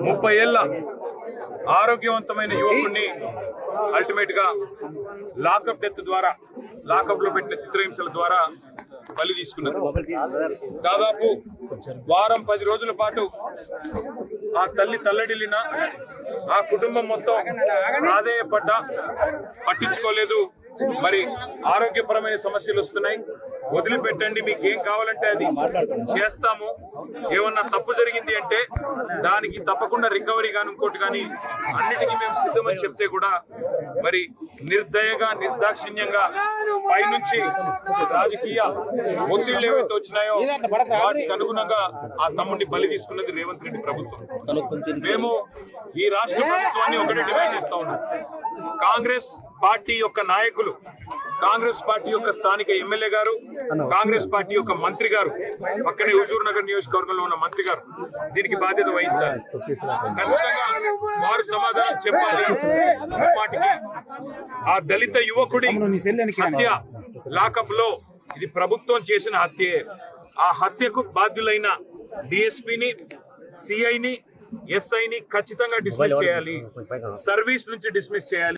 30 ఏళ్ల ఆరోగ్యవంతమైన యువకుడిని అల్టిమేట్ గా లాకప్ డెత్ ద్వారా, లాకప్ లో పెట్టిన చిత్రహింసల ద్వారా బలి తీసుకున్నారు. దాదాపు వారం 10 రోజుల పాటు ఆ తల్లి తల్లడిల్లిన, ఆ కుటుంబం మొత్తం ఆదాయపడ్డా పట్టించుకోలేదు. మరి ఆరోగ్యపరమైన సమస్యలు వస్తున్నాయి, వదిలిపెట్టండి, మీకు ఏం కావాలంటే అది చేస్తాము, ఏమన్నా తప్పు జరిగింది అంటే దానికి తప్పకుండా రికవరీ కానీ ఇంకోటి కానీ అన్నిటికీ మేము సిద్ధమని చెప్తే కూడా మరి నిర్దయగా, నిర్దాక్షిణ్యంగా పైనుంచి రాజకీయ ఒత్తిళ్లు ఏవైతే వచ్చినాయో వాటికి అనుగుణంగా ఆ తమ్ముడిని బలి తీసుకున్నది రేవంత్ రెడ్డి ప్రభుత్వం. మేము ఈ రాష్ట్ర ప్రభుత్వాన్ని ఒకటే డిమాండ్ చేస్తా ఉన్నాం. కాంగ్రెస్ పార్టీ యొక్క నాయకులు, కాంగ్రెస్ పార్టీ యొక్క స్థానిక ఎమ్మెల్యే గారు, కాంగ్రెస్ పార్టీ యొక్క మంత్రి గారు, పక్కనే హుజూర్ నగర్ నియోజకవర్గంలో ఉన్న మంత్రి గారు దీనికి బాధ్యత వహించాలి. ఖచ్చితంగా వారు సమాధానం చెప్పాలి. వాటికి ఆ దళిత యువకుడి హత్య లాకప్ లో ఇది ప్రభుత్వం చేసిన హత్యే. ఆ హత్యకు బాధ్యులైన డిఎస్పీని, సిఐని, ఎస్ఐని ఖచ్చితంగా డిస్మిస్ చేయాలి, సర్వీస్ నుంచి డిస్మిస్ చేయాలి.